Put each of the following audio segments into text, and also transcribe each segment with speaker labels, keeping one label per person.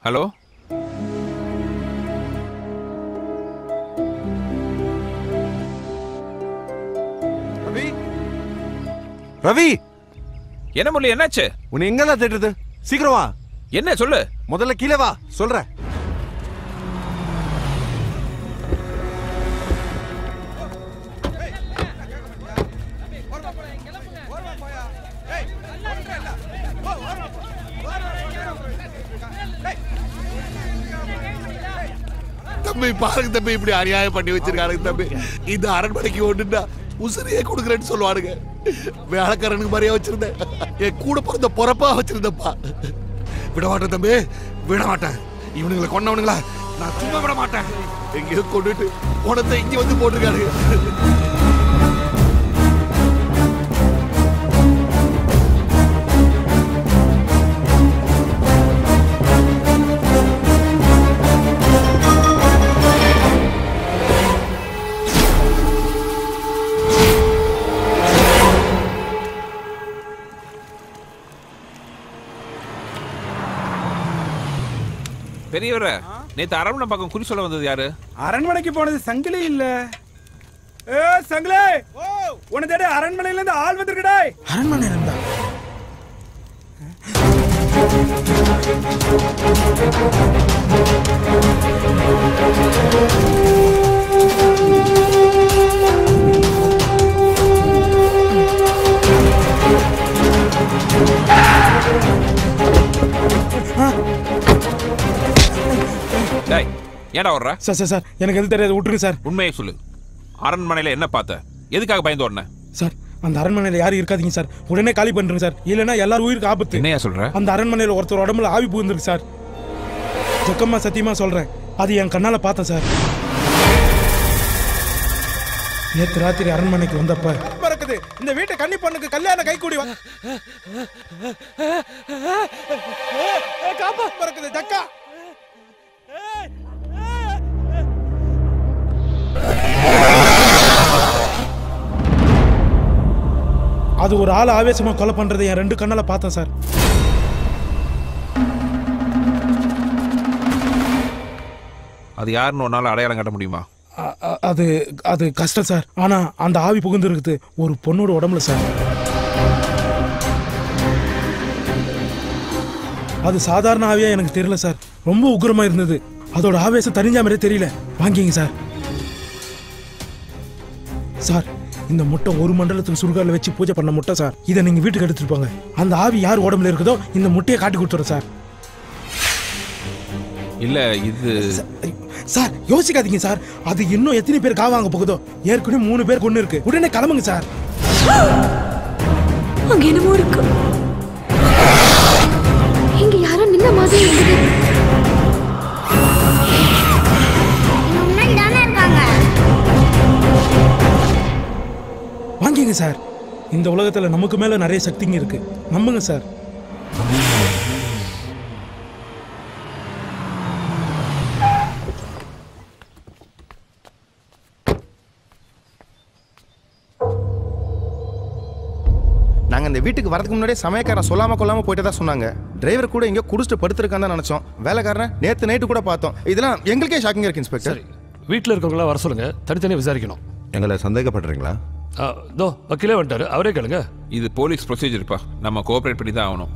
Speaker 1: Hello
Speaker 2: Ravi Ravi
Speaker 1: என்ன முரளி என்னாச்சு?
Speaker 2: உன்னை எங்கெல்லாம் தேடுறது? சீக்கிரம் வா.
Speaker 1: என்ன சொல்லு?
Speaker 2: முதல்ல கீழே வா சொல்ற.
Speaker 3: தம்பி பாருங்க தம்பி, இப்படி அநியாயம் பண்ணி வச்சிருக்கானுங்க தம்பி. இந்த அரண்மனைக்கு ஒண்ணுன்னா உசிரியே கொடுக்குறேன்னு சொல்லுவானுங்க. வேலைக்காரனுக்கு மாதிரியா வச்சிருந்தேன், என் கூட பிறந்த பொறப்பா வச்சிருந்தப்பா. விட மாட்டேன் தம்பி, விட மாட்டேன். இவனுங்களை கொண்டவனுங்களா நான் சும்மா விட மாட்டேன். எங்கேயோ கொண்டுட்டு உனத்தை இங்க வந்து போட்டிருக்காரு.
Speaker 1: பெரியவர, நேத்து அரண்மனை பக்கம் குறி சொல்ல வந்தது யாரு?
Speaker 4: அரண்மனைக்கு போனது சங்கிலி இல்ல. சங்கிலி, உன தேட அரண்மனையில இருந்து ஆள் வந்திருக்கடா. அரண்மனையில இருந்தா?
Speaker 1: ஏடா வர்ற?
Speaker 4: சார் சார் சார் எனக்கு எது தெரியாது, விட்டுருங்க சார்.
Speaker 1: உண்மையை சொல்லு, அரண்மனையில என்ன பார்த்த? எதுக்காக பயந்து ஓடுன?
Speaker 4: சார் அந்த அரண்மனையில யாரும் இருக்காதீங்க சார், உடனே காலி பண்ணுங்க சார், இல்லைன்னா எல்லாரும் உயிருக்கு ஆபத்து.
Speaker 1: என்னையா சொல்ற?
Speaker 4: அந்த அரண்மனையில ஒருத்தர் உடம்புல ஆவி புகுந்திருக்கு சார். சொக்கம்மா சத்தியமா சொல்றேன், அது என் கண்ணால பார்த்தேன் சார். நேற்று ராத்திரி அரண்மனைக்கு வந்தப்ப பறக்குது இந்த வீட்டு கன்னி பொண்ணுக்கு கல்யாணம் கை கூடி காப்பா பறக்குது தக்கா. அது ஒரு ஆள் ஆவேசமா கொலை பண்றதை என் ரெண்டு கண்ணால பார்த்தேன் சார்.
Speaker 1: அது யாருன்னு ஒரு நாள் அடையாளம் காட்ட முடியுமா?
Speaker 4: அது அது கஷ்டம் சார். ஆனா அந்த ஆவி புகுந்து இருக்குது ஒரு பொண்ணோட உடம்புல சார். அது சாதாரண ஆவியா எனக்கு தெரியல சார், ரொம்ப உக்கிரமா இருந்தது. அதோட ஆவேசம் தெரிஞ்ச மாதிரியே தெரியல. வாங்கிங்க சார். சார் இந்த முட்டை ஒரு மண்டலத்துக்கு சுடுகால வச்சு பூஜை பண்ண முட்டை சார். இதை நீங்க வீட்டுக்கு எடுத்துட்டு போங்க. அந்த ஆவி யார் உடம்புல இருக்குதோ இந்த முட்டையை காட்டி கொடுத்துறேன் சார்.
Speaker 1: இல்ல இது
Speaker 4: சார் யோசிக்காதீங்க சார், அது இன்னும் எத்தனை பேர் காவாங்க போகுதோ. ஏற்கனவே 3 பேர் கொண்டு இருக்கு. உடனே கிளம்புங்க சார்.
Speaker 5: அங்க என்னமோ இருக்கு. இங்க யாரோ நின்ன மாதிரி இருக்குது.
Speaker 4: வாங்கிங்க சார். இந்த உலகத்துல நமக்கு மேல நிறைய சக்திங்க இருக்கு, நம்புங்க சார்.
Speaker 6: நாங்க இந்த வீட்டுக்கு வரதுக்கு முன்னாடியே சமயக்காரன் சொல்லாம கொள்ளாம போயிட்டு தான் சொன்னாங்க. டிரைவர் கூட எங்க குடிச்சிட்டு படுத்திருக்கான்னு தான் நினைச்சோம். வேலைக்காரன் நேத்து நைட்டு கூட பார்த்தோம். இதெல்லாம் எங்களுக்கே ஷாக்கிங்கா இருக்கு இன்ஸ்பெக்டர்.
Speaker 7: வீட்டில் இருக்கவங்களா வர சொல்லுங்க, தனித்தனியாக விசாரிக்கணும்.
Speaker 2: எங்களை சந்தேகப்படுறீங்களா?
Speaker 7: தோ வக்கீலே வந்துட்டாரு, அவரே கேளுங்க.
Speaker 1: இது போலீஸ் ப்ரொசீஜர்ப்பா, நம்ம கோஆபரேட் பண்ணி தான் ஆகணும்.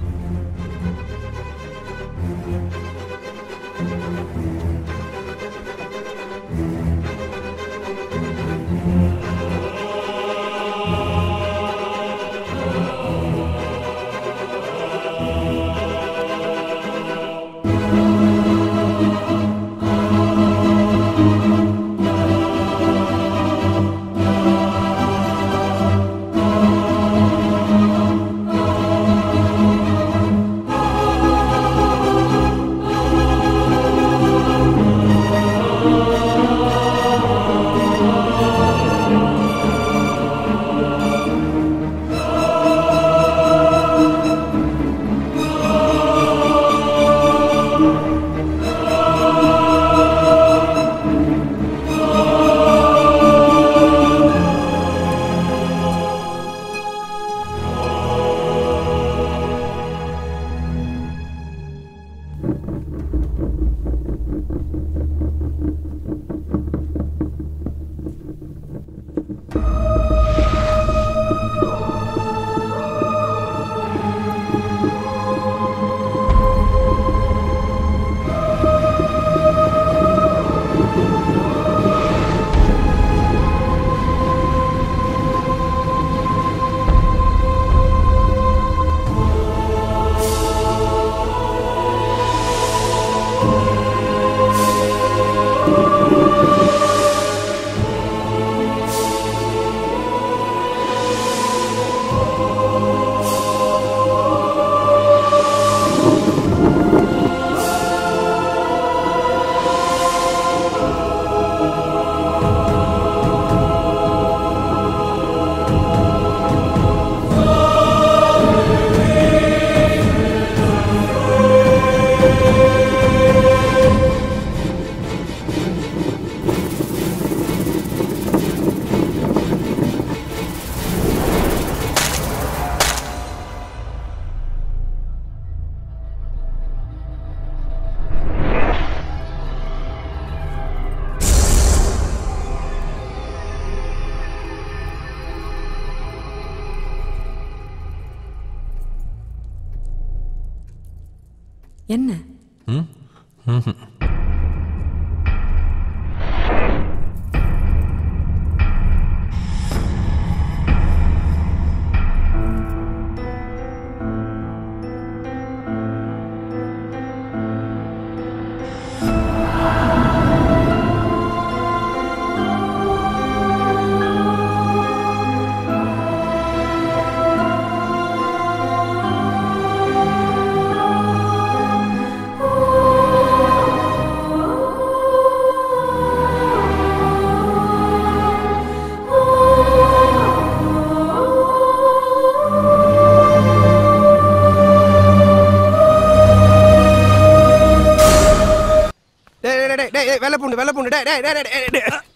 Speaker 8: என்ன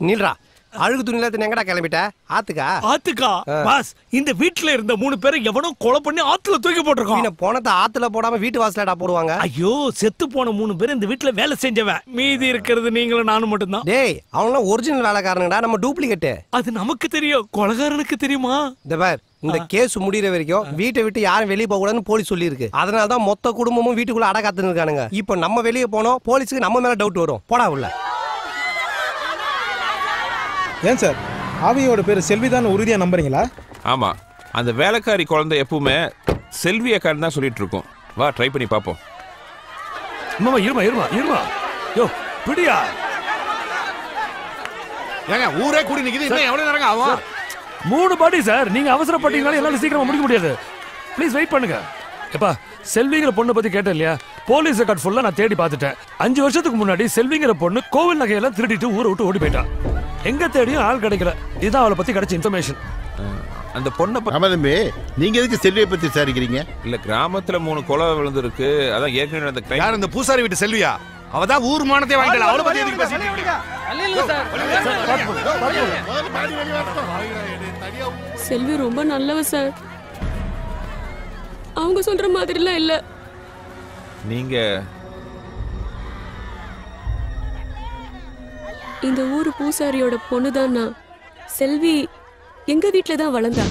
Speaker 9: நீல்ரா அழுகு துணில எங்கடா கிளம்பிட்ட? ஆத்துக்கா
Speaker 10: பாஸ், இந்த வீட்டுல இருந்த 3 பேரை எவனோ கொலை பண்ணி ஆத்துல தூக்கி போட்டிருக்கான்.
Speaker 9: போனத ஆத்துல போடாம வீட்டு வாசலடா போடுவாங்க.
Speaker 10: ஐயோ, செத்து போன 3 பேர் இந்த வீட்டுல வேலை செஞ்சவன். மீதி இருக்கிறது நீங்களும் நானும் மட்டும்தான்.
Speaker 9: டேய், அவன்லாம் ஒரிஜினல் வேலைக்காரங்கடா, நம்ம டூப்ளிகேட்.
Speaker 10: அது நமக்கு தெரியும், கொலைகாரனுக்கு தெரியுமா?
Speaker 9: இந்த பார், இந்த கேஸ் முடிகிற வரைக்கும் வீட்டை விட்டு யாரும் வெளியே போக கூடாதுன்னு போலீஸ் சொல்லியிருக்கு. அதனாலதான் மொத்த குடும்பமும் வீட்டுக்குள்ள அட காத்துன்னு இருக்கானுங்க. இப்போ நம்ம வெளியே போனோம், போலீஸுக்கு நம்ம மேல டவுட் வரும். போடா உள்ள.
Speaker 4: ஏன் சார், ஆவியோட பேரு செல்விதான் உறுதியா நம்புறீங்களா?
Speaker 1: ஆமா, அந்த வேலைக்காரி குழந்தை எப்பவுமே செல்வி அக்கான்னு தான் சொல்லிட்டு இருக்கோம். வா, ட்ரை பண்ணி பாப்போம்.
Speaker 7: மாமா இருமா இருமா இருமா. யோ பிடியா.
Speaker 3: ஏங்க ஊரே கூடி நிக்குது, இன்னும் எவ்வளவு நேரங்க ஆகும்?
Speaker 7: 3 பாடி சார், நீங்க அவசரப்பட்டீங்கனால என்னால சீக்கிரமா முடிக்க முடியாது. ப்ளீஸ் வெயிட் பண்ணுங்க. எப்பா, செல்விங்கிற பொண்ணை பத்தி கேட்டேன் இல்லையா? போலீஸ் ரெக்கார்ட் ஃபுல்லா நான் தேடி பார்த்துட்டேன். 5 வருஷத்துக்கு முன்னாடி செல்விங்கிற பொண்ணு கோவில் நகையெல்லாம் திருடிட்டு ஊரை விட்டு ஓடி போயிட்டான். எங்க தேடியும் ஆள் கிடைக்கல. இதுதான் அவளை பத்தி கிடைச்ச இன்ஃபர்மேஷன்.
Speaker 1: அந்த பொண்ணை
Speaker 11: தம்பி, நீங்க எதுக்கு செல்வியை பத்தி விசாரிக்கிறீங்க?
Speaker 1: இல்ல, கிராமத்துல 3 கொலை விழுந்திருக்கு. அதான் ஏற்கனவே அந்த
Speaker 3: யார் இந்த பூசாரி வீட்டு செல்வியா? அவதான் ஊர் மானத்தை வாங்கிட்டா. அவளை பத்தி எதுக்கு பேசிட்டு?
Speaker 5: செல்வி ரொம்ப நல்லவ சார். அவங்க சொல்ற மாதிரிலாம் இல்ல.
Speaker 1: நீங்க
Speaker 5: இந்த ஊரு பூசாரியோட பொண்ணுதான் நான். செல்வி எங்க வீட்டுல தான் வளர்ந்தா.